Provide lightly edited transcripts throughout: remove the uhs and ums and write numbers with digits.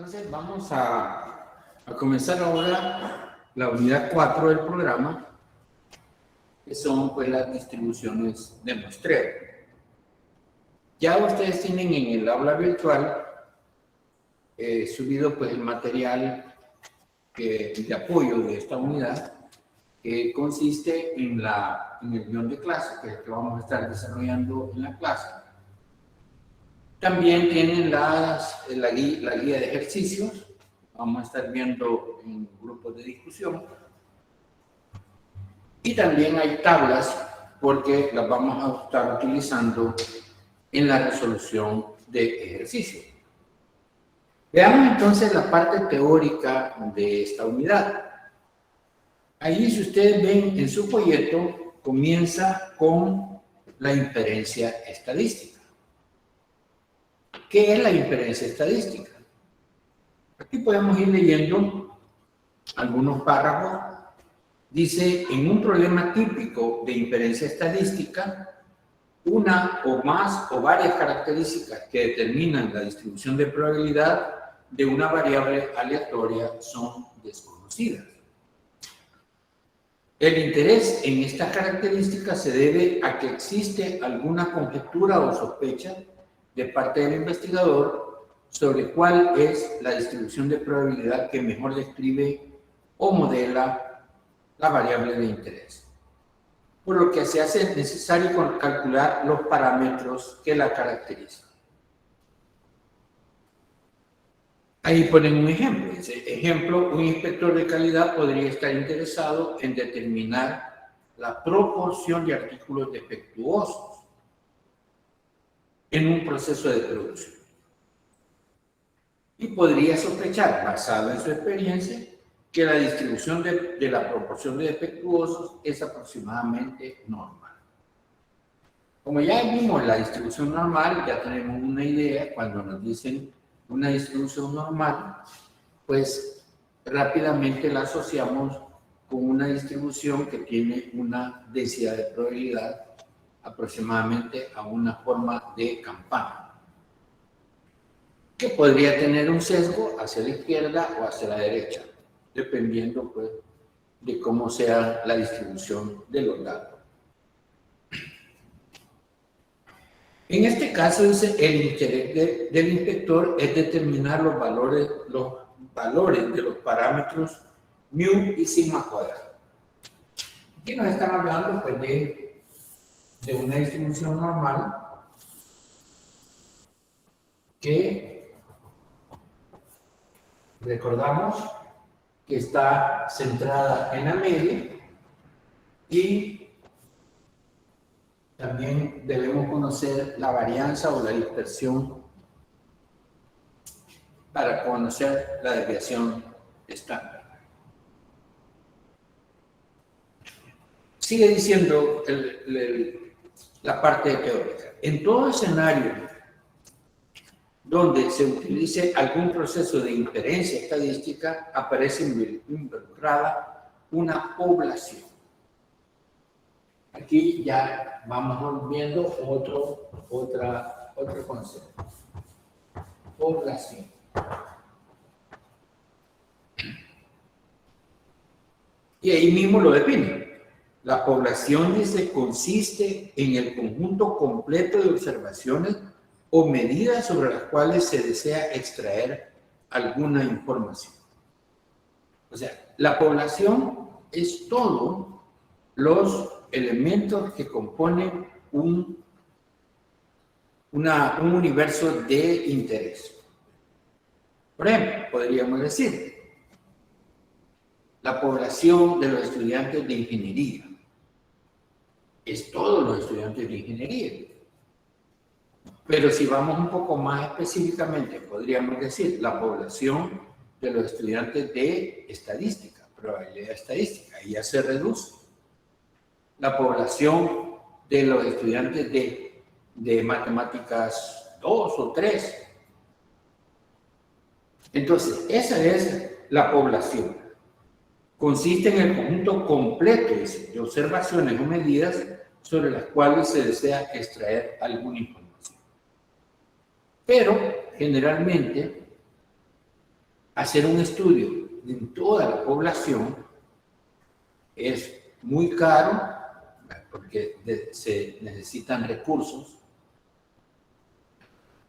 Entonces vamos a comenzar ahora la unidad 4 del programa, que son pues las distribuciones de muestreo. Ya ustedes tienen en el aula virtual subido pues el material de apoyo de esta unidad, que consiste en el guión de clase, que es el que vamos a estar desarrollando en la clase. También tienen la guía de ejercicios. Vamos a estar viendo en grupos de discusión. Y también hay tablas, porque las vamos a estar utilizando en la resolución de ejercicios. Veamos entonces la parte teórica de esta unidad. Ahí, si ustedes ven en su folleto, comienza con la inferencia estadística. ¿Qué es la inferencia estadística? Aquí podemos ir leyendo algunos párrafos. Dice, en un problema típico de inferencia estadística, una o más o varias características que determinan la distribución de probabilidad de una variable aleatoria son desconocidas. El interés en estas características se debe a que existe alguna conjetura o sospecha de parte del investigador sobre cuál es la distribución de probabilidad que mejor describe o modela la variable de interés, por lo que se hace necesario calcular los parámetros que la caracterizan. Ahí ponen un ejemplo. Dice, ejemplo, un inspector de calidad podría estar interesado en determinar la proporción de artículos defectuosos en un proceso de producción. Y podría sospechar, basado en su experiencia, que la distribución de la proporción de defectuosos es aproximadamente normal. Como ya vimos la distribución normal, ya tenemos una idea. Cuando nos dicen una distribución normal, pues rápidamente la asociamos con una distribución que tiene una densidad de probabilidad aproximadamente a una forma de campana, que podría tener un sesgo hacia la izquierda o hacia la derecha, dependiendo pues de cómo sea la distribución de los datos. En este caso, dice, el interés del inspector es determinar los valores de los parámetros mu y sigma cuadrado. Aquí nos están hablando pues de una distribución normal que recordamos que está centrada en la media, y también debemos conocer la varianza o la dispersión para conocer la desviación estándar. Sigue diciendo la parte teórica. En todo escenario donde se utilice algún proceso de inferencia estadística, aparece involucrada una población. Aquí ya vamos viendo otro concepto. Población. Y ahí mismo lo define. La población, dice, consiste en el conjunto completo de observaciones o medidas sobre las cuales se desea extraer alguna información. O sea, la población es todos los elementos que componen un universo de interés. Por ejemplo, podríamos decir, la población de los estudiantes de ingeniería es todos los estudiantes de ingeniería. Pero si vamos un poco más específicamente, podríamos decir la población de los estudiantes de estadística, probabilidad estadística, y ya se reduce. La población de los estudiantes de matemáticas 2 o 3. Entonces, esa es la población. Consiste en el conjunto completo de observaciones o medidas sobre las cuales se desea extraer alguna información. Pero, generalmente, hacer un estudio en toda la población es muy caro porque se necesitan recursos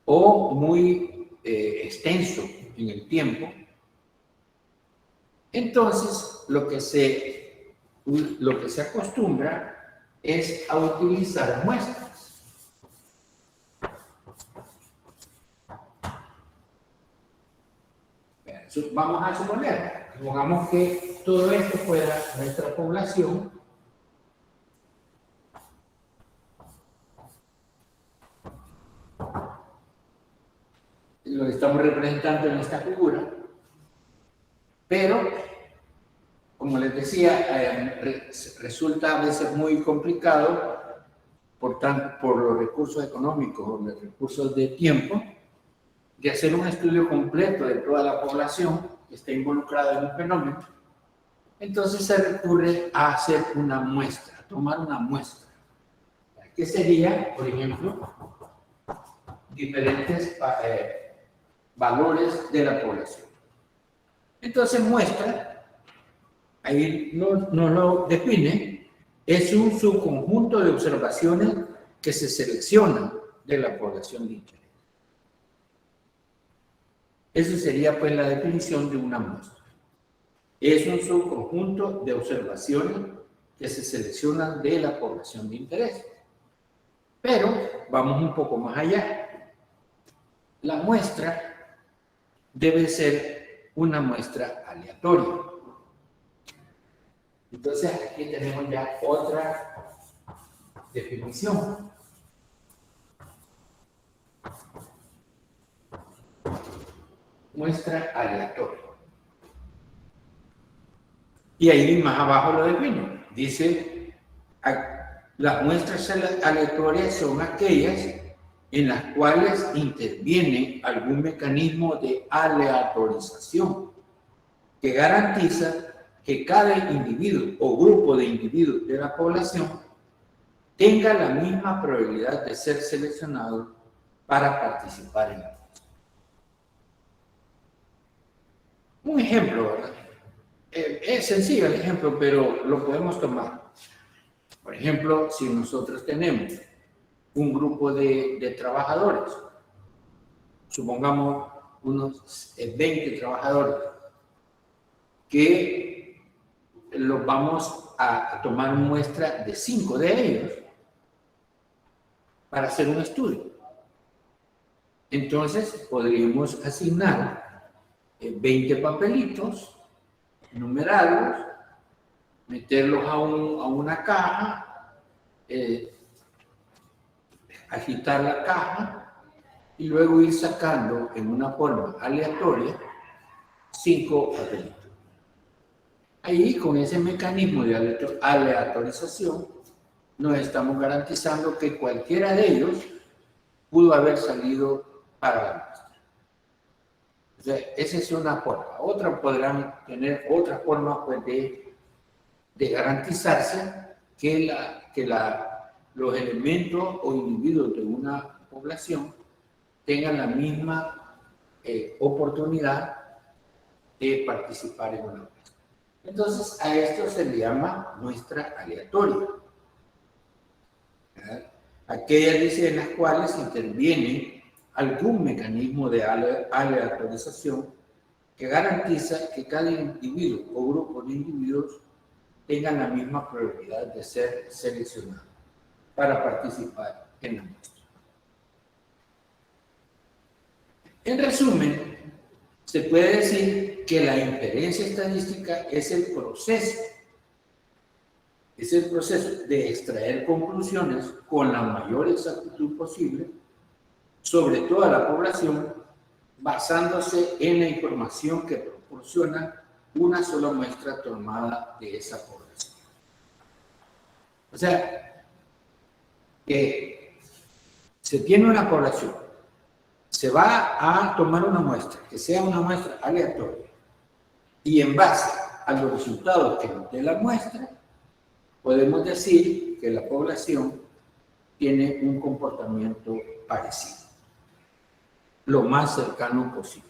o muy extenso en el tiempo. Entonces, lo que se acostumbra es a utilizar muestras. Vamos a suponer, supongamos que todo esto fuera nuestra población. Lo estamos representando en esta figura, pero, como les decía, resulta a veces muy complicado, por los recursos económicos o los recursos de tiempo, de hacer un estudio completo de toda la población que está involucrada en un fenómeno. Entonces se recurre a hacer una muestra, a tomar una muestra. ¿Qué sería, por ejemplo, diferentes valores de la población? Entonces muestra, ahí nos lo define, es un subconjunto de observaciones que se seleccionan de la población de interés. Eso sería pues la definición de una muestra. Es un subconjunto de observaciones que se seleccionan de la población de interés. Pero vamos un poco más allá. La muestra debe ser una muestra aleatoria. Entonces aquí tenemos ya otra definición. Muestra aleatoria. Y ahí más abajo lo define. Dice, las muestras aleatorias son aquellas en las cuales interviene algún mecanismo de aleatorización que garantiza que cada individuo o grupo de individuos de la población tenga la misma probabilidad de ser seleccionado para participar en la muestra. Un ejemplo, ¿verdad? Es sencillo el ejemplo, pero lo podemos tomar. Por ejemplo, si nosotros tenemos un grupo de trabajadores, supongamos unos 20 trabajadores, que los vamos a tomar muestra de 5 de ellos para hacer un estudio. Entonces, podríamos asignar 20 papelitos numerados, meterlos a una caja, agitar la caja y luego ir sacando en una forma aleatoria 5 papelitos. Ahí, con ese mecanismo de aleatorización, nos estamos garantizando que cualquiera de ellos pudo haber salido para la muestra. O sea, esa es una forma. Otra podrán tener otra forma pues, de garantizarse que los elementos o individuos de una población tengan la misma oportunidad de participar en una muestra. Entonces, a esto se le llama muestra aleatoria. Aquellas, dice, en las cuales interviene algún mecanismo de aleatorización que garantiza que cada individuo o grupo de individuos tengan la misma probabilidad de ser seleccionado para participar en la muestra. En resumen, se puede decir que la inferencia estadística es el proceso de extraer conclusiones con la mayor exactitud posible sobre toda la población, basándose en la información que proporciona una sola muestra tomada de esa población. O sea, que se tiene una población, se va a tomar una muestra, que sea una muestra aleatoria, y en base a los resultados que nos dé la muestra, podemos decir que la población tiene un comportamiento parecido, lo más cercano posible.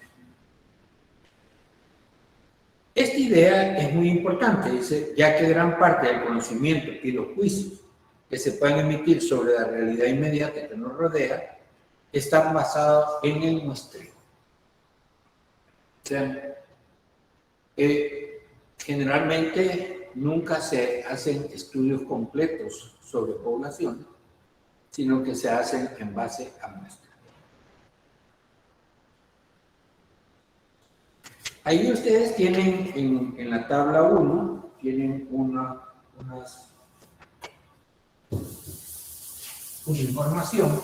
Esta idea es muy importante, dice, ya que gran parte del conocimiento y los juicios que se pueden emitir sobre la realidad inmediata que nos rodea están basados en el muestreo. O sea, generalmente nunca se hacen estudios completos sobre población, sino que se hacen en base a muestras. Ahí ustedes tienen en la tabla 1, tienen una información.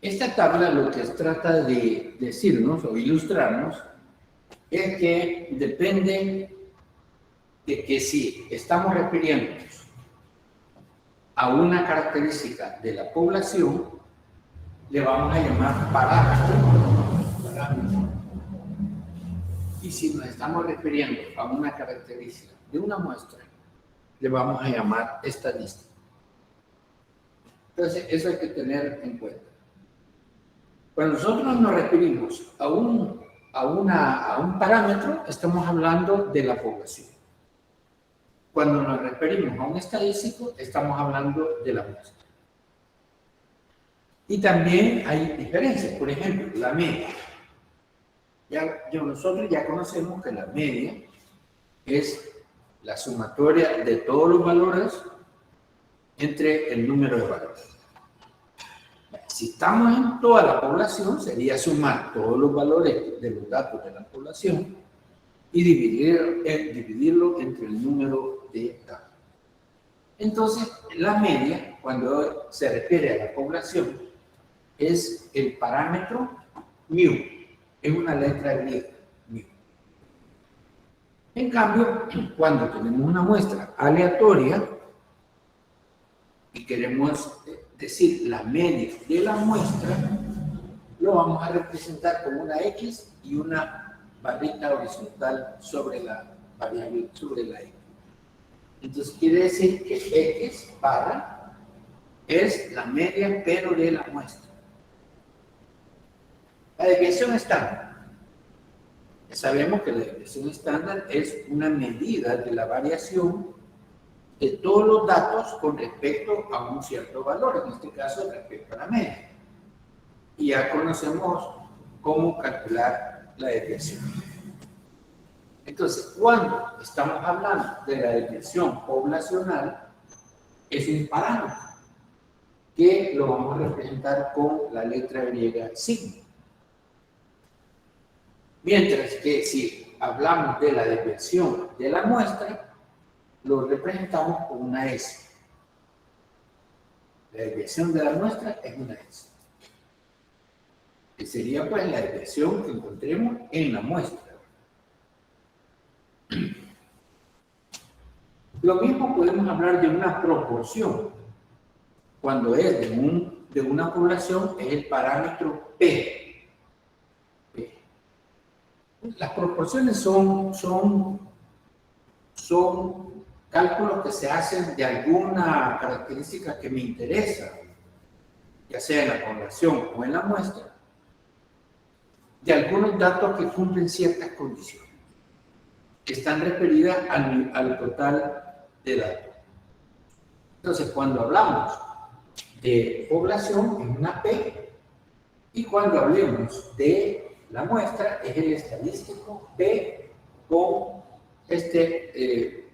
Esta tabla lo que trata de decirnos o ilustrarnos es que depende de que si estamos refiriéndonos a una característica de la población, le vamos a llamar parámetro. Y si nos estamos refiriendo a una característica de una muestra, le vamos a llamar estadística. Entonces, eso hay que tener en cuenta. Cuando nosotros nos referimos a un parámetro, estamos hablando de la población. Cuando nos referimos a un estadístico, estamos hablando de la muestra. Y también hay diferencias. Por ejemplo, la media. Nosotros ya conocemos que la media es la sumatoria de todos los valores entre el número de valores. Si estamos en toda la población, sería sumar todos los valores de los datos de la población y dividirlo entre el número de datos. Entonces, la media, cuando se refiere a la población, es el parámetro mu, es una letra griega, mu. En cambio, cuando tenemos una muestra aleatoria y queremos decir la media de la muestra, lo vamos a representar con una X y una barrita horizontal sobre la variable, sobre la X. Entonces quiere decir que X barra es la media pero de la muestra. La desviación estándar. Sabemos que la desviación estándar es una medida de la variación de todos los datos con respecto a un cierto valor, en este caso respecto a la media. Y ya conocemos cómo calcular la desviación. Entonces, cuando estamos hablando de la desviación poblacional, es un parámetro que lo vamos a representar con la letra griega sigma. Mientras que si hablamos de la desviación de la muestra, lo representamos con una S. La desviación de la muestra es una S. Que sería pues la desviación que encontremos en la muestra. Lo mismo podemos hablar de una proporción. Cuando es de una población, es el parámetro P. Las proporciones son cálculos que se hacen de alguna característica que me interesa, ya sea en la población o en la muestra, de algunos datos que cumplen ciertas condiciones, que están referidas al total de datos. Entonces, cuando hablamos de población, es una P, y cuando hablemos de la muestra, es el estadístico P con este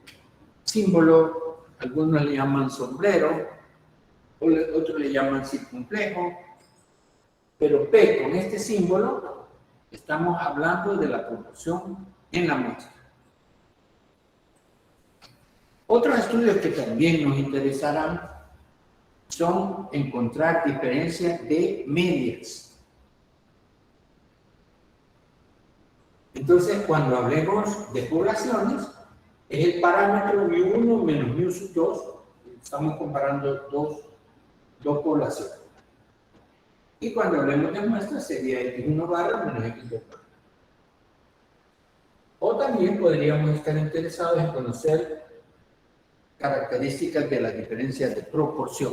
símbolo, algunos le llaman sombrero, otros le llaman circunflejo, pero P con este símbolo, estamos hablando de la proporción en la muestra. Otros estudios que también nos interesarán son encontrar diferencias de medias. Entonces, cuando hablemos de poblaciones, es el parámetro μ1 menos μ2, estamos comparando dos poblaciones. Y cuando hablemos de muestras, sería x1 barra menos x2 barra. O también podríamos estar interesados en conocer características de las diferencias de proporción.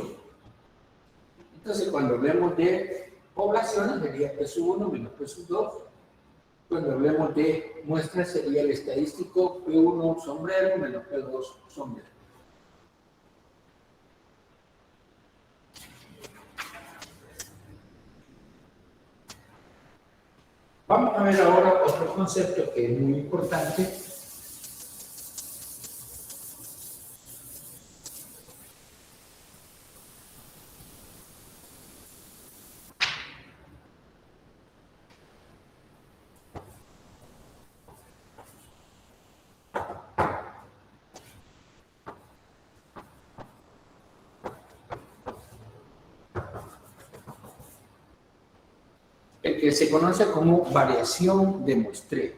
Entonces, cuando hablemos de poblaciones, sería P1 menos P2. Cuando hablemos de muestras, sería el estadístico P1 sombrero menos P2 sombrero. Vamos a ver ahora otro concepto que es muy importante. El que se conoce como variación de muestreo.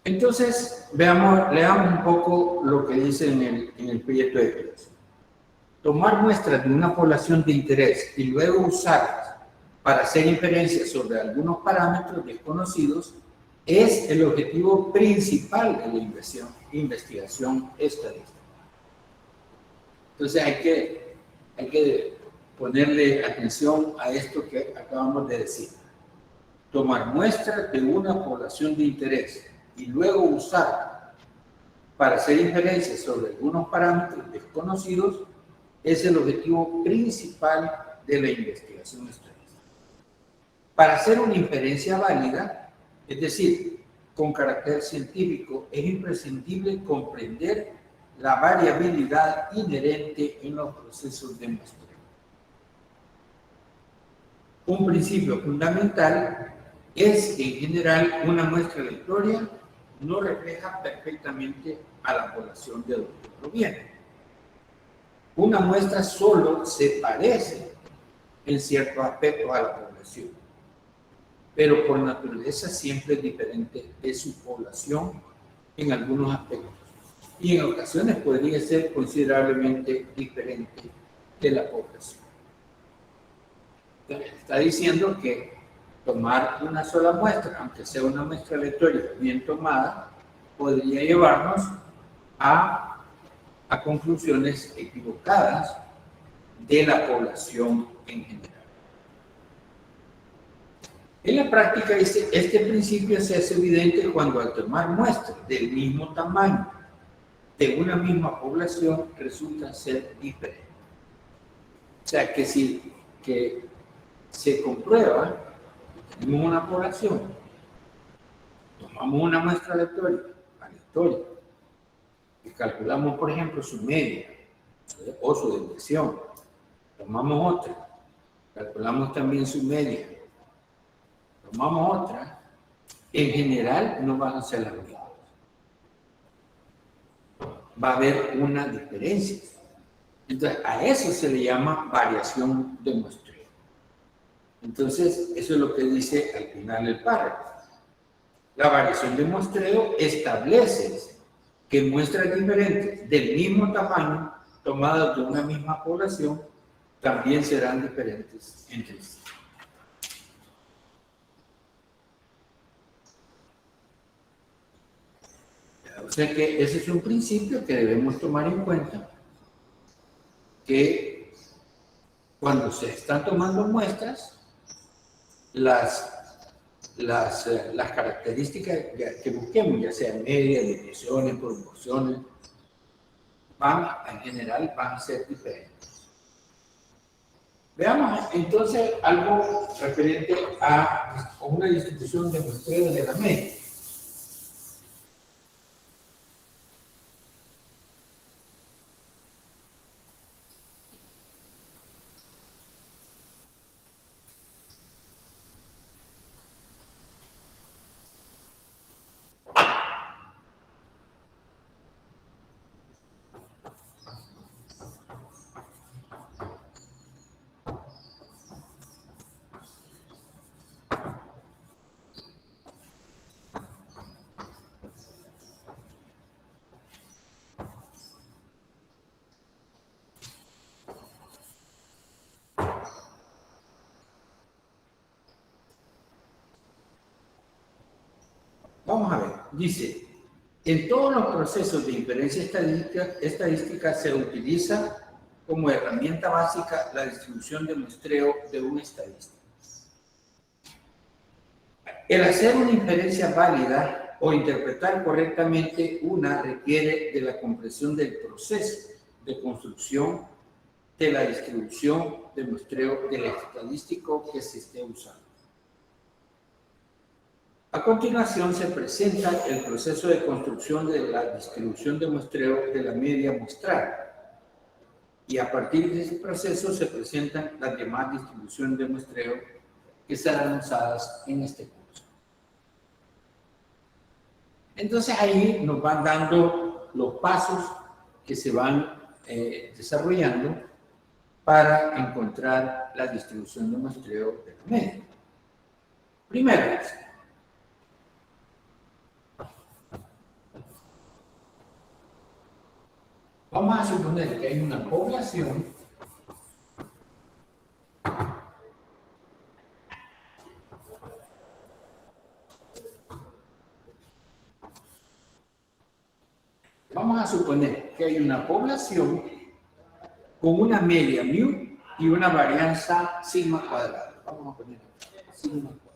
Entonces, leamos un poco lo que dice en el proyecto de Pérez. Tomar muestras de una población de interés y luego usarlas para hacer inferencias sobre algunos parámetros desconocidos es el objetivo principal de la investigación estadística. Entonces, hay que ponerle atención a esto que acabamos de decir. Tomar muestras de una población de interés y luego usar para hacer inferencias sobre algunos parámetros desconocidos es el objetivo principal de la investigación estadística. Para hacer una inferencia válida, es decir, con carácter científico, es imprescindible comprender la variabilidad inherente en los procesos de muestreo. Un principio fundamental es que en general una muestra aleatoria no refleja perfectamente a la población de donde proviene. Una muestra solo se parece en ciertos aspectos a la población, pero por naturaleza siempre es diferente de su población en algunos aspectos, y en ocasiones podría ser considerablemente diferente de la población. Está diciendo que tomar una sola muestra, aunque sea una muestra aleatoria bien tomada, podría llevarnos a conclusiones equivocadas de la población en general. En la práctica, este principio se hace evidente cuando al tomar muestras del mismo tamaño de una misma población resulta ser diferente. O sea, que si se comprueba, tenemos una población Tomamos una muestra aleatoria, y calculamos, por ejemplo, su media o su depresión. Tomamos otra, calculamos también su media. Tomamos otra, en general no van a ser las mismas. Va a haber una diferencia. Entonces, a eso se le llama variación de muestreo. Entonces, eso es lo que dice al final del párrafo. La variación de muestreo establece que muestras diferentes del mismo tamaño, tomadas de una misma población, también serán diferentes entre sí. O sea que ese es un principio que debemos tomar en cuenta, que cuando se están tomando muestras, las características que busquemos, ya sean medias, dimensiones, proporciones, en general van a ser diferentes. Veamos entonces algo referente a una distribución de muestreo de la media. Vamos a ver, dice, en todos los procesos de inferencia estadística se utiliza como herramienta básica la distribución de muestreo de un estadístico. El hacer una inferencia válida o interpretar correctamente una requiere de la comprensión del proceso de construcción de la distribución de muestreo del estadístico que se esté usando. A continuación se presenta el proceso de construcción de la distribución de muestreo de la media muestral, y a partir de ese proceso se presentan las demás distribuciones de muestreo que serán usadas en este curso. Entonces ahí nos van dando los pasos que se van desarrollando para encontrar la distribución de muestreo de la media. Primero, vamos a suponer que hay una población con una media mu y una varianza sigma cuadrada. Vamos a poner sigma cuadrada.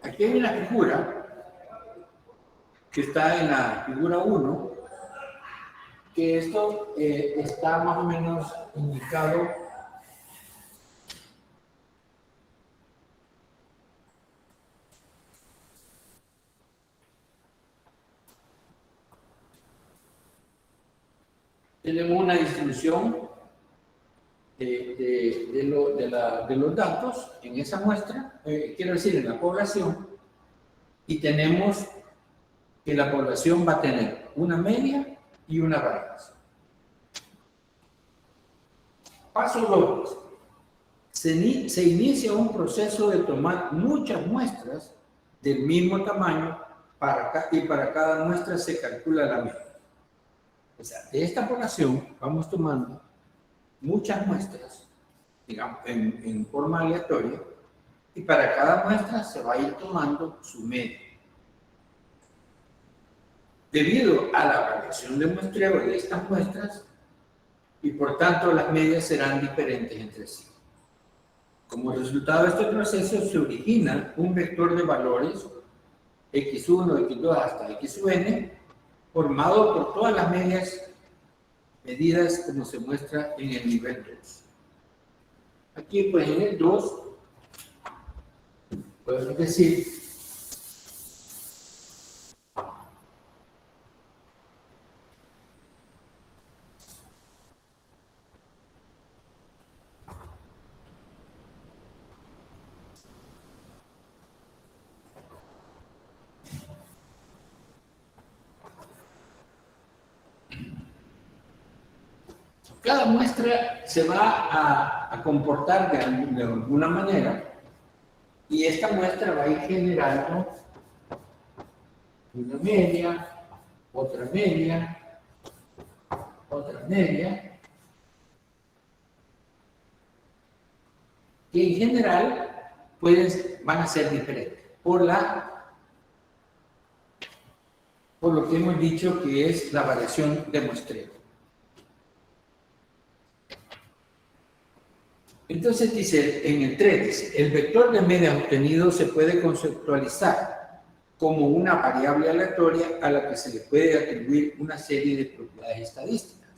Aquí hay una figura que está en la figura 1, que esto está más o menos indicado tenemos una distribución de los datos en esa muestra, quiero decir, en la población, y tenemos que la población va a tener una media y una varianza. Paso 2. Se inicia un proceso de tomar muchas muestras del mismo tamaño y para cada muestra se calcula la media. O sea, de esta población vamos tomando muchas muestras, digamos, en forma aleatoria, y para cada muestra se va a ir tomando su media. Debido a la variación de muestreo de estas muestras, y por tanto las medias serán diferentes entre sí. Como resultado de este proceso se origina un vector de valores x1, x2 hasta xn, formado por todas las medias medidas como se muestra en el nivel 2. Aquí pues en el 2 podemos decir cada muestra se va a comportar de alguna manera y esta muestra va a ir generando una media, otra media, que en general van a ser diferentes por lo que hemos dicho que es la variación de muestreo. Entonces dice, en el 3, dice, el vector de medias obtenido se puede conceptualizar como una variable aleatoria a la que se le puede atribuir una serie de propiedades estadísticas.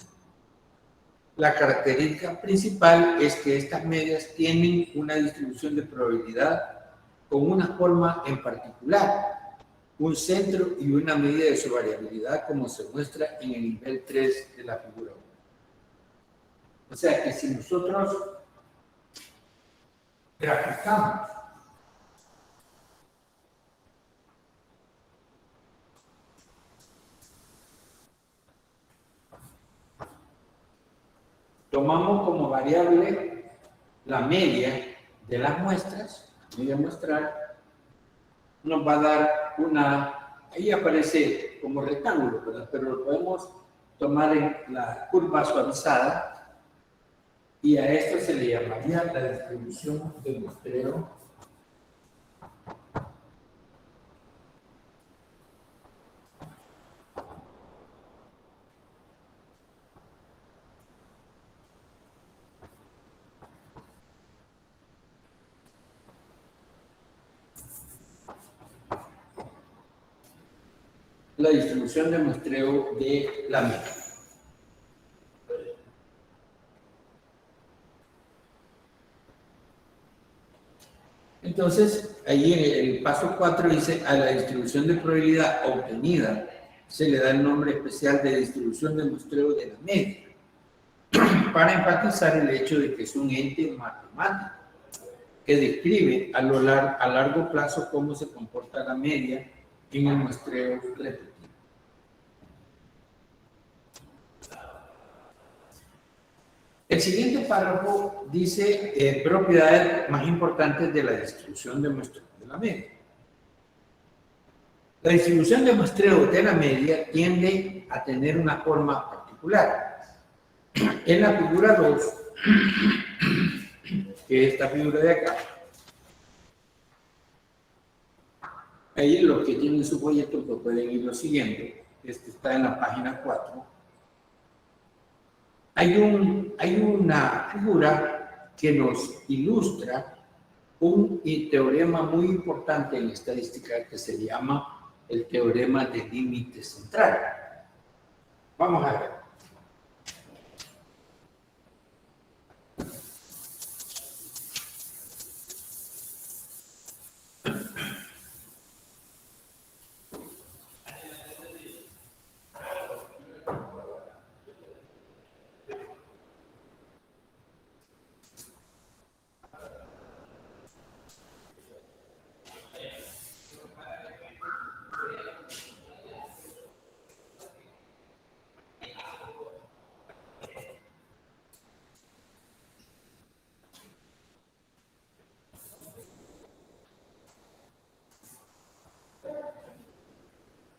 La característica principal es que estas medias tienen una distribución de probabilidad con una forma en particular, un centro y una medida de su variabilidad, como se muestra en el nivel 3 de la figura 1. O sea que si nosotros graficamos tomamos como variable la media de las muestras, media muestral, nos va a dar ahí aparece como rectángulo, ¿verdad? Pero lo podemos tomar en la curva suavizada y a esto se le llamaría la distribución de muestreo de la media. Entonces, ahí en el paso 4 dice, a la distribución de probabilidad obtenida se le da el nombre especial de distribución de muestreo de la media, para enfatizar el hecho de que es un ente matemático que describe a largo plazo cómo se comporta la media en el muestreo repetido. El siguiente párrafo dice propiedades más importantes de la distribución de muestreo de la media. La distribución de muestreo de la media tiende a tener una forma particular. En la figura 2, que es esta figura de acá, ahí los que tienen su folleto pues pueden irlo siguiendo. Este está en la página 4. Hay una figura que nos ilustra un teorema muy importante en estadística que se llama el teorema del límite central. Vamos a ver.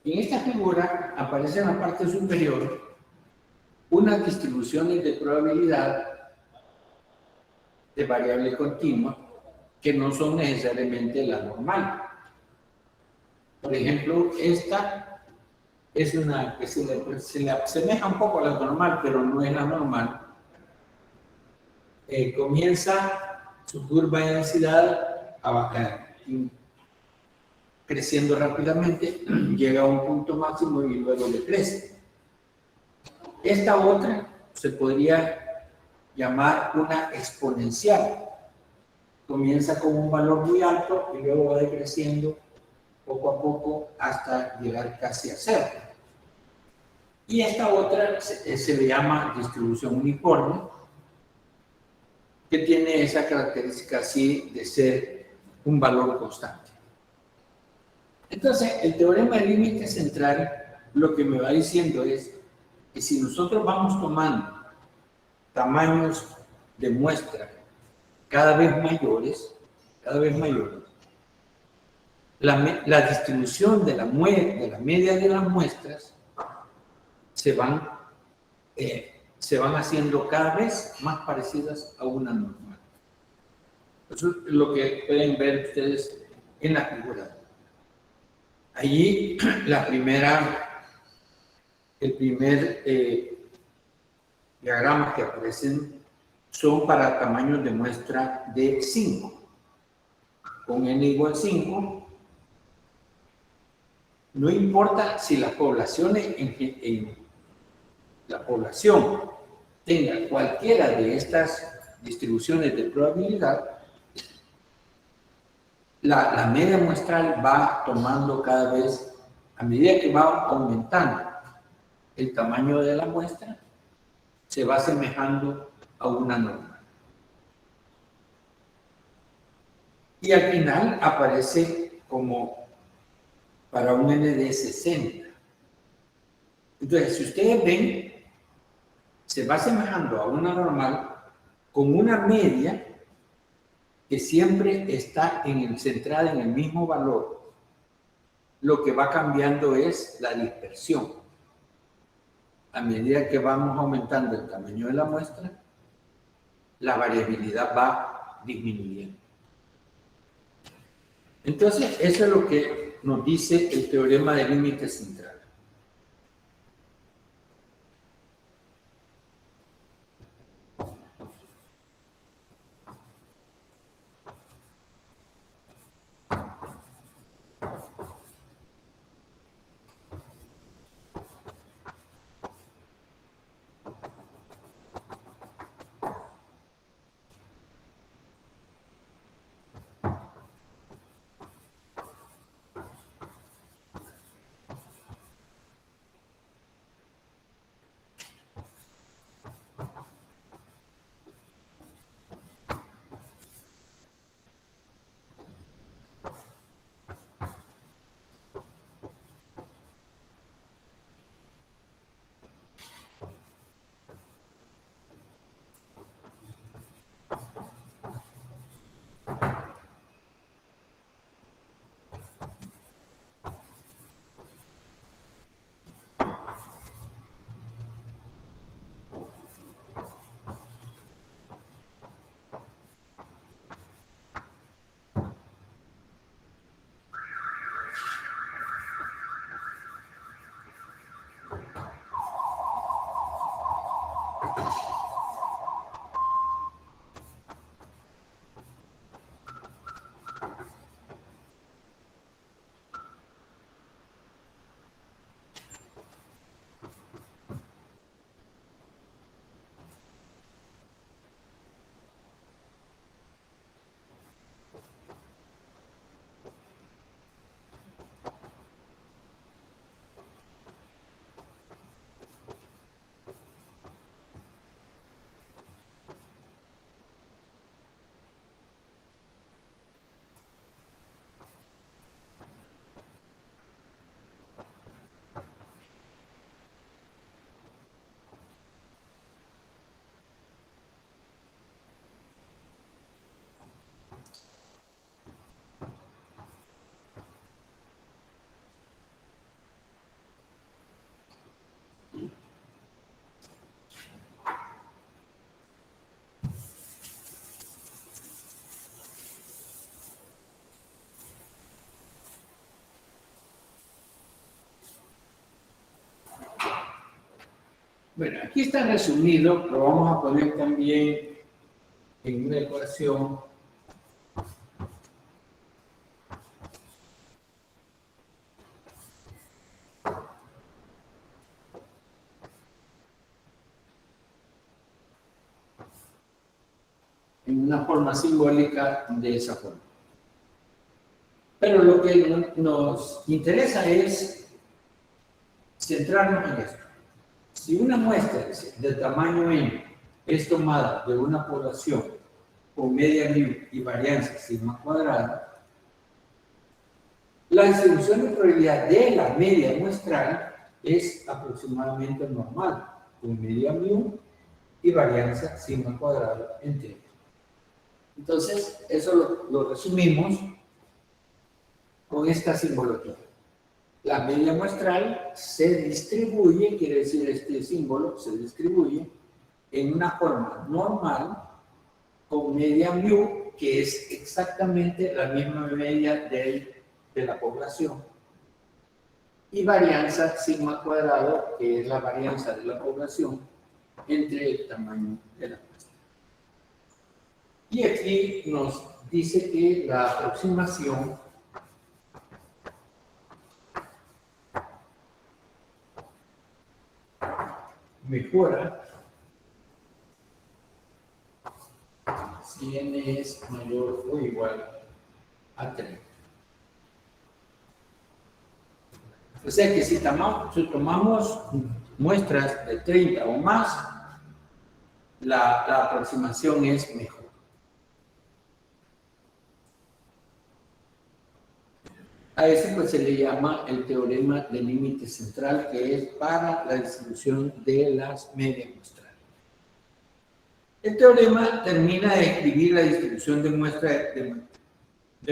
En esta figura aparece en la parte superior unas distribuciones de probabilidad de variable continua que no son necesariamente la normal. Por ejemplo, esta es una que se le asemeja un poco a la normal, pero no es la normal. Comienza su curva de densidad a bajar, creciendo rápidamente, llega a un punto máximo y luego decrece. Esta otra se podría llamar una exponencial. comienza con un valor muy alto y luego va decreciendo poco a poco hasta llegar casi a cero. Y esta otra se le llama distribución uniforme, que tiene esa característica así de ser un valor constante. Entonces, el teorema del límite central lo que me va diciendo es que si nosotros vamos tomando tamaños de muestra cada vez mayores, la distribución de la media de las muestras se van haciendo cada vez más parecidas a una normal. Eso es lo que pueden ver ustedes en la figura. Allí, el primer diagrama que aparecen son para tamaños de muestra de 5. Con n igual 5, no importa si la población tenga cualquiera de estas distribuciones de probabilidad, la media muestral va tomando cada vez, a medida que va aumentando el tamaño de la muestra, se va asemejando a una normal. Y al final aparece como para un n de 60. Entonces, si ustedes ven, se va asemejando a una normal con una media que siempre está centrada en el mismo valor. Lo que va cambiando es la dispersión. A medida que vamos aumentando el tamaño de la muestra, la variabilidad va disminuyendo. Entonces, eso es lo que nos dice el teorema del límite central. Bueno, aquí está resumido, lo vamos a poner también en una ecuación. en una forma simbólica de esa forma. Pero lo que nos interesa es centrarnos en esto. Si una muestra de tamaño n es tomada de una población con media mu y varianza sigma cuadrada, la distribución de probabilidad de la media muestral es aproximadamente normal, con media mu y varianza sigma cuadrada entre ellos. Entonces, eso lo resumimos con esta simbología. La media muestral se distribuye, quiere decir este símbolo, se distribuye en una forma normal con media mu, que es exactamente la misma media de la población, y varianza sigma cuadrado, que es la varianza de la población entre el tamaño de la muestra. Y aquí nos dice que la aproximación mejora si n es mayor o igual a 30. O sea que si tomamos muestras de 30 o más, la aproximación es mejor. A eso pues se le llama el teorema del límite central, que es para la distribución de las medias muestrales. El teorema termina de escribir la distribución de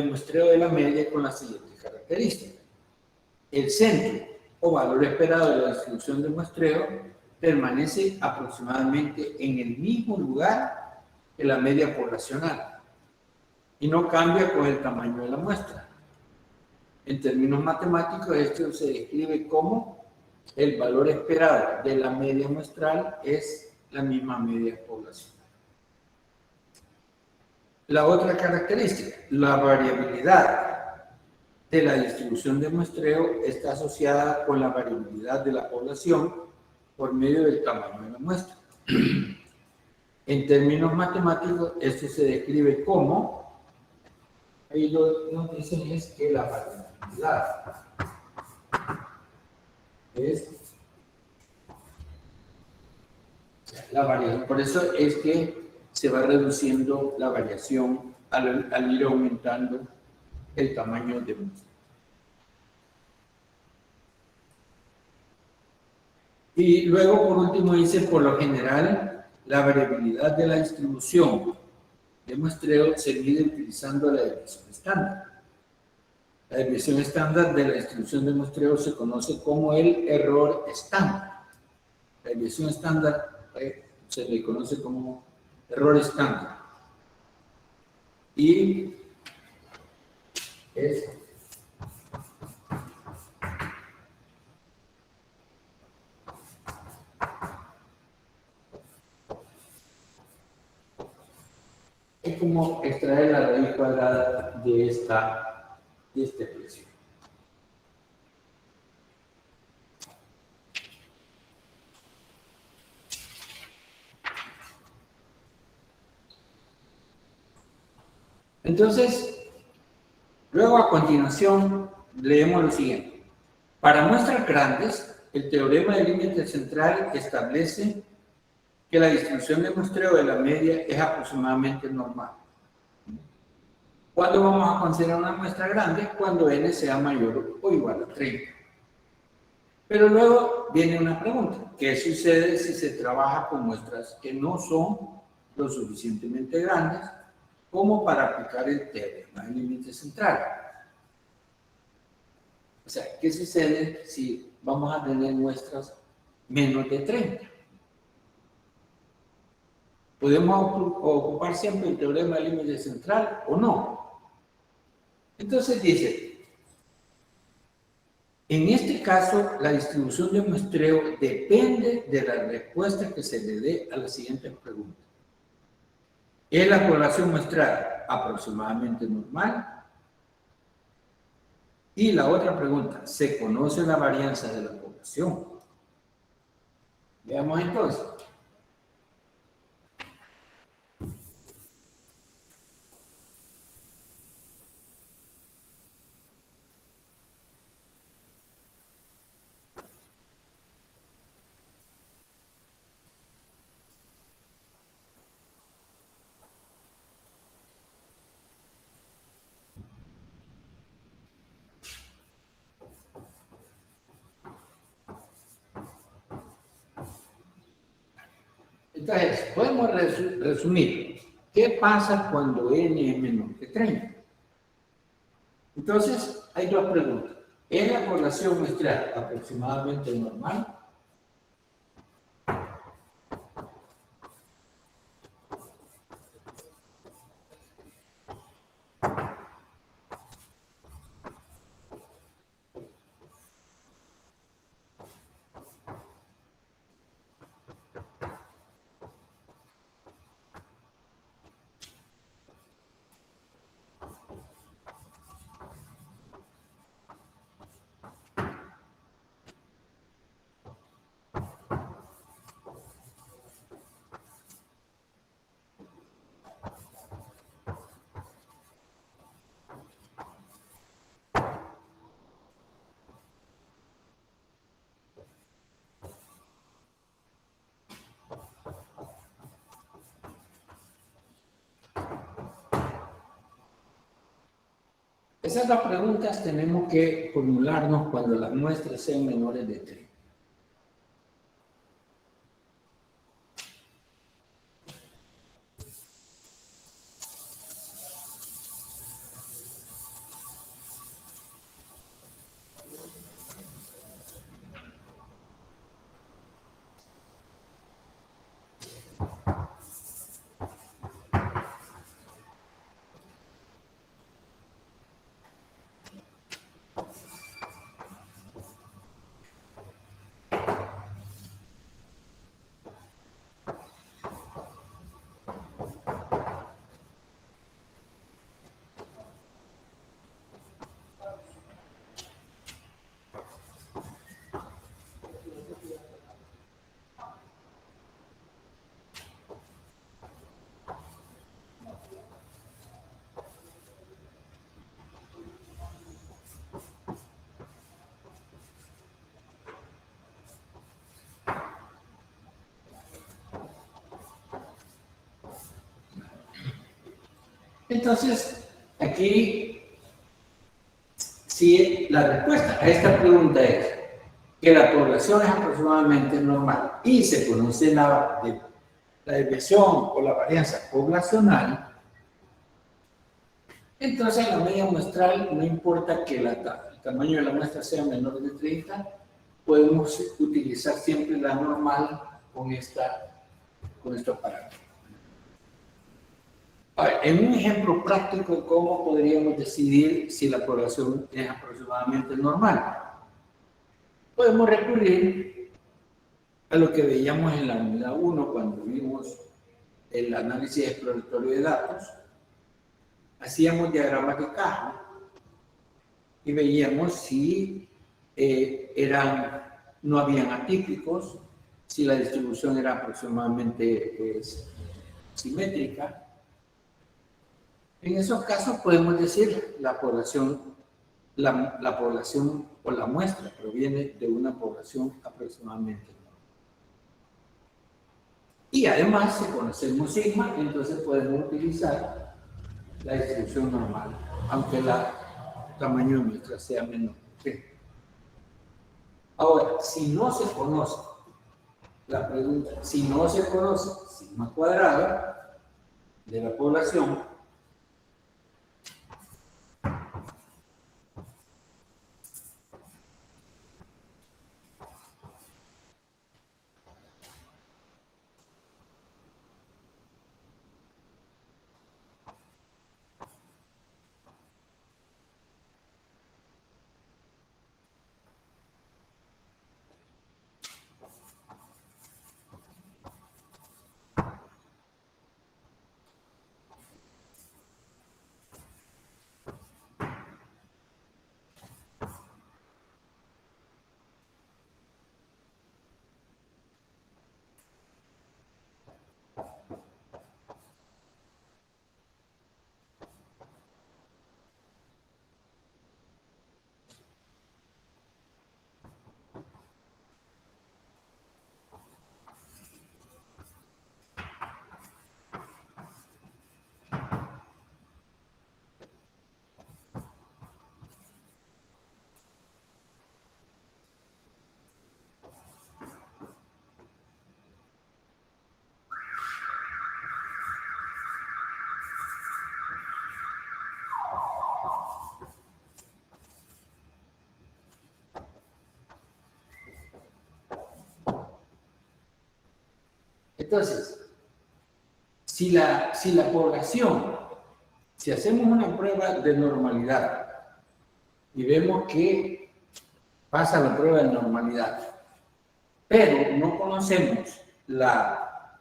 muestreo de la media con las siguientes características. El centro o valor esperado de la distribución de muestreo permanece aproximadamente en el mismo lugar que la media poblacional y no cambia con el tamaño de la muestra. En términos matemáticos, esto se describe como el valor esperado de la media muestral es la misma media poblacional. La otra característica, la variabilidad de la distribución de muestreo está asociada con la variabilidad de la población por medio del tamaño de la muestra. En términos matemáticos, esto se describe como, ahí lo que nos dicen es que la variabilidad es la variación. Por eso es que se va reduciendo la variación al ir aumentando el tamaño de muestra. Y luego, por último, dice, por lo general, la variabilidad de la distribución de muestreo se mide utilizando la desviación estándar. La desviación estándar de la distribución de muestreo se conoce como el error estándar. La desviación estándar se le conoce como error estándar. Y es como extraer la raíz cuadrada de esta expresión. Entonces, luego a continuación leemos lo siguiente. Para muestras grandes, el teorema del límite central establece que la distribución de muestreo de la media es aproximadamente normal. ¿Cuándo vamos a considerar una muestra grande? Cuando n sea mayor o igual a 30. Pero luego viene una pregunta. ¿Qué sucede si se trabaja con muestras que no son lo suficientemente grandes como para aplicar el teorema del límite central? O sea, ¿qué sucede si vamos a tener muestras menos de 30? ¿Podemos ocupar siempre el teorema del límite central o no? Entonces dice, en este caso, la distribución de muestreo depende de la respuesta que se le dé a las siguientes preguntas. ¿Es la población muestral aproximadamente normal? Y la otra pregunta, ¿se conoce la varianza de la población? Veamos entonces. Entonces, podemos resumir. ¿Qué pasa cuando n es menor que 30? Entonces, hay dos preguntas. ¿Es la población muestral aproximadamente normal? Esas dos preguntas tenemos que formularnos cuando las muestras sean menores de 30. Entonces, aquí, si la respuesta a esta pregunta es que la población es aproximadamente normal y se conoce la desviación o la varianza poblacional, entonces la media muestral, no importa que el tamaño de la muestra sea menor de 30, podemos utilizar siempre la normal con estos parámetros. Ahora, en un ejemplo práctico, ¿cómo podríamos decidir si la población es aproximadamente normal? Podemos recurrir a lo que veíamos en la unidad 1 cuando vimos el análisis exploratorio de datos. Hacíamos diagramas de caja y veíamos si no habían atípicos, si la distribución era aproximadamente simétrica. En esos casos podemos decir la población o la muestra proviene de una población aproximadamente normal. Y además, si conocemos sigma, entonces podemos utilizar la distribución normal, aunque el tamaño de muestra sea menor. ¿Sí? Ahora, si no se conoce, la pregunta, si no se conoce sigma cuadrado de la población, Entonces, si la población, si hacemos una prueba de normalidad y vemos que pasa la prueba de normalidad, pero no conocemos la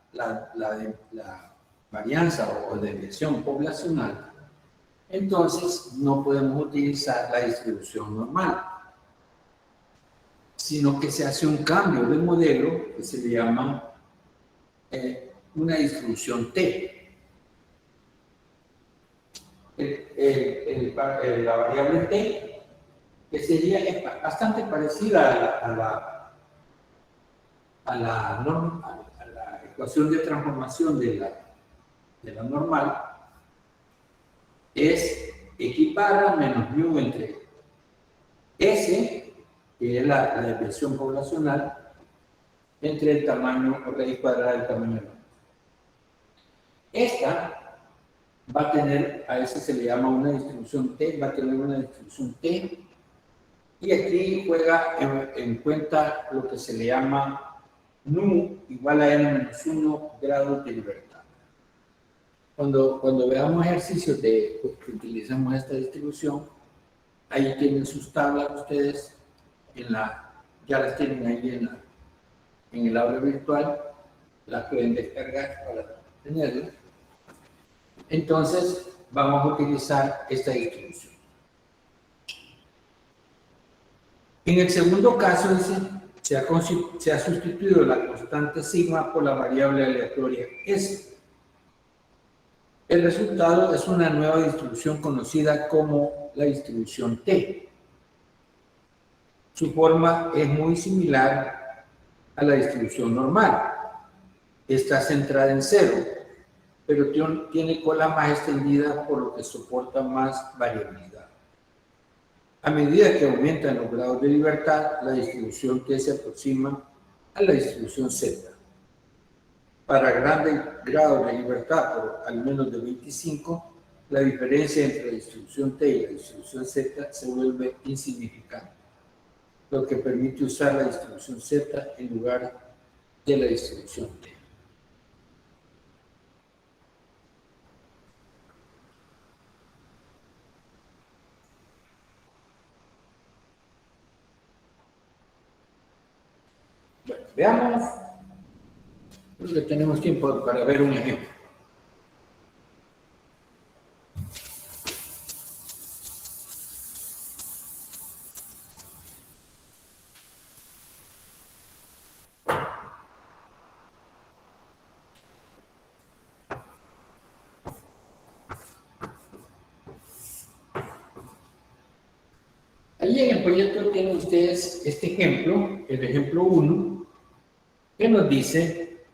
varianza o desviación poblacional, entonces no podemos utilizar la distribución normal, sino que se hace un cambio de modelo que se le llama una distribución T. La variable T, que sería bastante parecida a la ecuación de transformación de la normal, es equipara menos mu entre S, que es la desviación poblacional, entre el tamaño o raíz cuadrada del tamaño del número. Esta va a tener, a eso se le llama una distribución T, va a tener una distribución T, y aquí juega en cuenta lo que se le llama nu igual a n-1 grados de libertad. Cuando veamos ejercicios que utilizamos esta distribución, ahí tienen sus tablas ustedes, ya las tienen ahí en el aula virtual, las pueden descargar para tenerlas. Entonces, vamos a utilizar esta distribución. En el segundo caso, se ha sustituido la constante sigma por la variable aleatoria S. El resultado es una nueva distribución conocida como la distribución T. Su forma es muy similar a la distribución normal. Está centrada en cero, pero tiene cola más extendida, por lo que soporta más variabilidad. A medida que aumentan los grados de libertad, la distribución T se aproxima a la distribución Z. Para grandes grados de libertad, por al menos de 25, la diferencia entre la distribución T y la distribución Z se vuelve insignificante, lo que permite usar la distribución Z en lugar de la distribución T. Bueno, veamos, creo que tenemos tiempo para ver un ejemplo. Allí en el proyecto tienen ustedes este ejemplo, el ejemplo 1, que nos dice: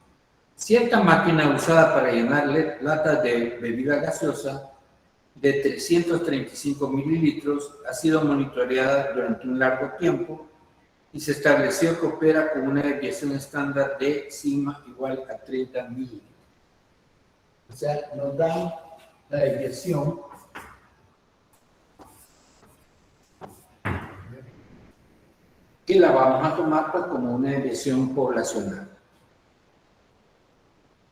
cierta máquina usada para llenar latas de bebida gaseosa de 335 mililitros ha sido monitoreada durante un largo tiempo y se estableció que opera con una desviación estándar de sigma igual a 30 mililitros. O sea, nos dan la desviación que la vamos a tomar pues, como una desviación poblacional.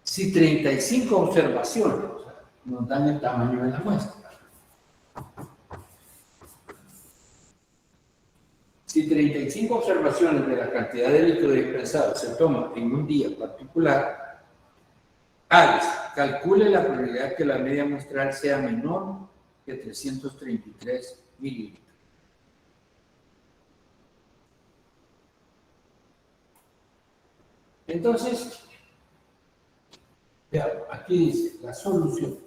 Si 35 observaciones nos dan el tamaño de la muestra, si 35 observaciones de la cantidad de líquido dispensado se toman en un día particular, Alice calcule la probabilidad que la media muestral sea menor que 333 mililitros. Entonces, veamos, aquí dice la solución.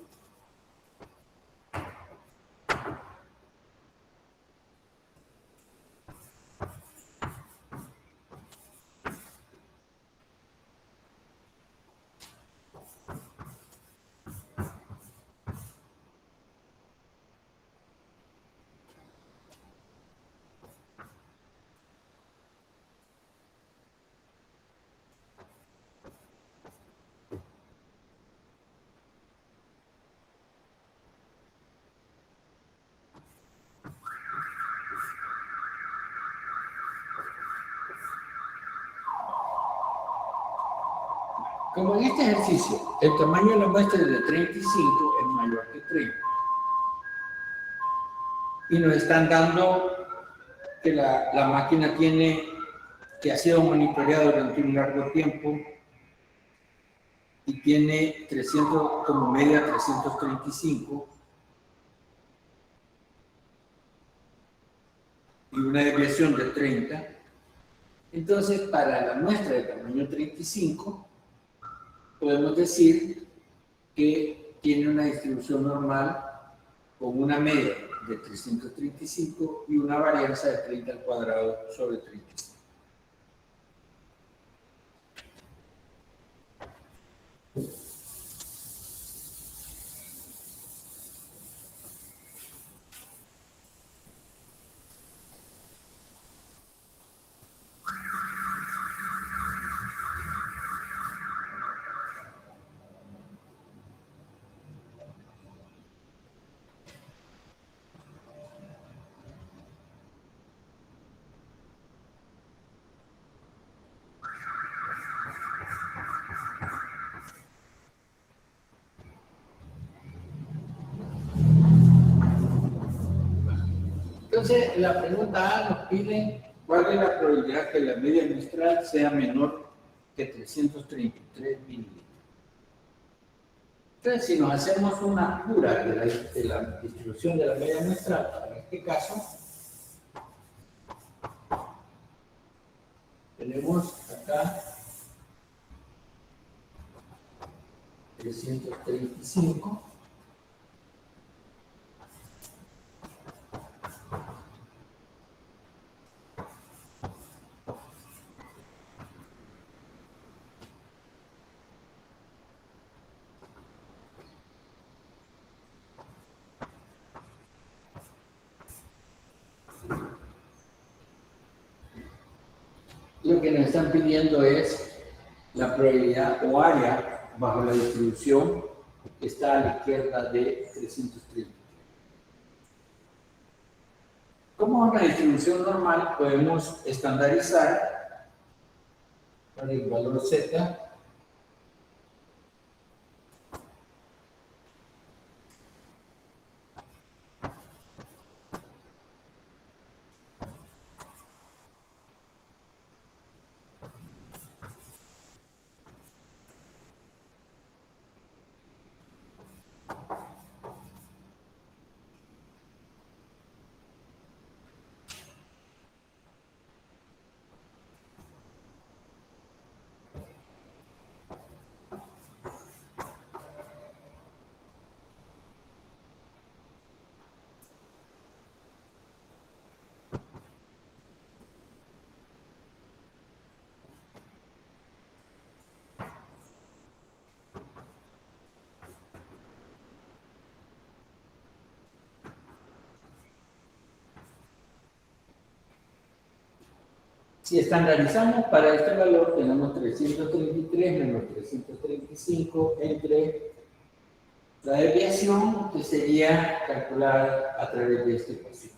Como en este ejercicio el tamaño de la muestra es de 35, es mayor que 30. Y nos están dando que la máquina que ha sido monitoreada durante un largo tiempo y tiene 300, como media 335 y una desviación de 30. Entonces, para la muestra de tamaño 35, podemos decir que tiene una distribución normal con una media de 335 y una varianza de 30 al cuadrado sobre 35. Entonces, la pregunta A nos pide cuál es la probabilidad que la media muestral sea menor que 333 mililitros. Entonces, si nos hacemos una cura de la distribución de la media muestral, para este caso, tenemos acá 335. Lo que nos están pidiendo es la probabilidad o área bajo la distribución que está a la izquierda de 330. Como una distribución normal, podemos estandarizar para el valor Z Si estandarizamos para este valor, tenemos 333 menos 335 entre la desviación que sería calculada a través de esta ecuación.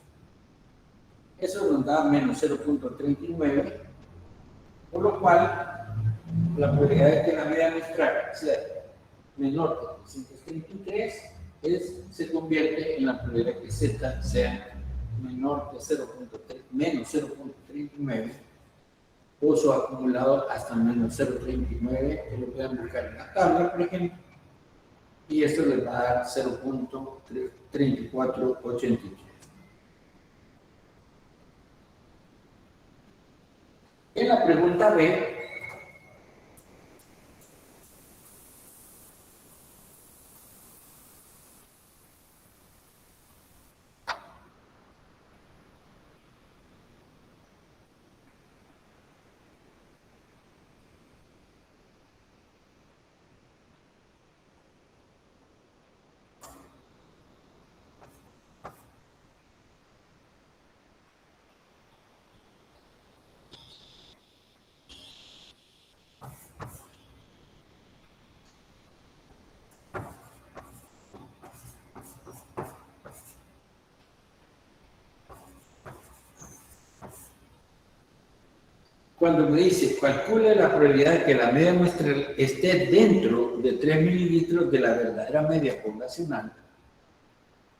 Eso nos da menos 0.39, por lo cual la probabilidad de que la media muestral sea menor que 333 se convierte en la probabilidad que Z sea menor que 0.3, menos 0.39, o su acumulado hasta menos 0.39, que lo puedan buscar en la tabla, por ejemplo, y esto les va a dar 0.3483. En la pregunta B, cuando me dice, calcule la probabilidad de que la media muestral esté dentro de 3 mililitros de la verdadera media poblacional,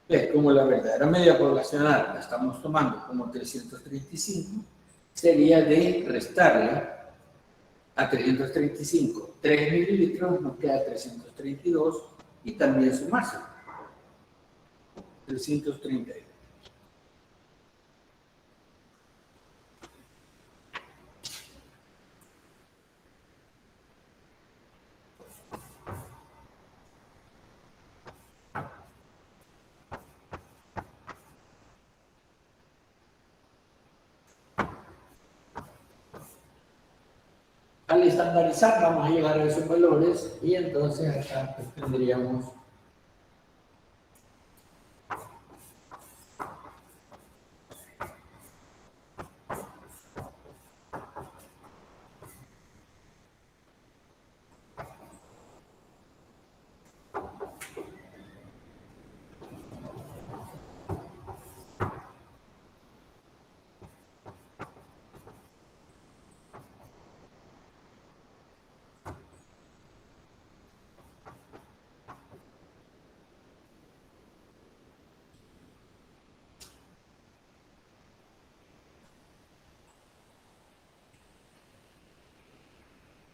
pues, como la verdadera media poblacional la estamos tomando como 335, sería de restarle a 335 3 mililitros, nos queda 332 y también sumarse 332. Al estandarizar vamos a llegar a esos valores y entonces acá pues, tendríamos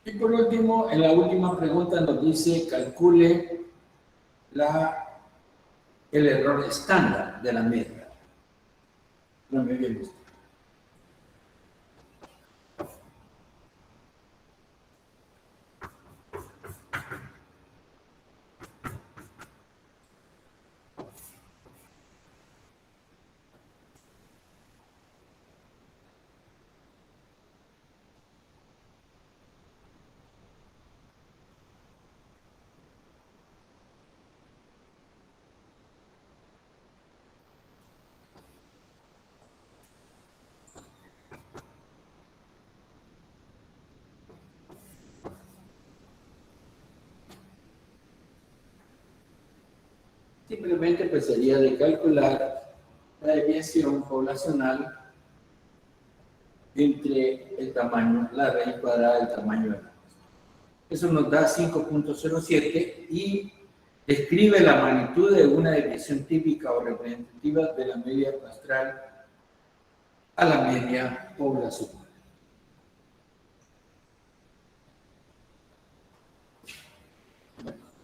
y por último, en la última pregunta nos dice calcule el error estándar de la media. No me bien visto. Simplemente pues sería de calcular la desviación poblacional entre el tamaño, la raíz cuadrada del tamaño de la muestra. Eso nos da 5.07 y describe la magnitud de una desviación típica o representativa de la media muestral a la media poblacional.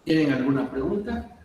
¿Tienen alguna pregunta?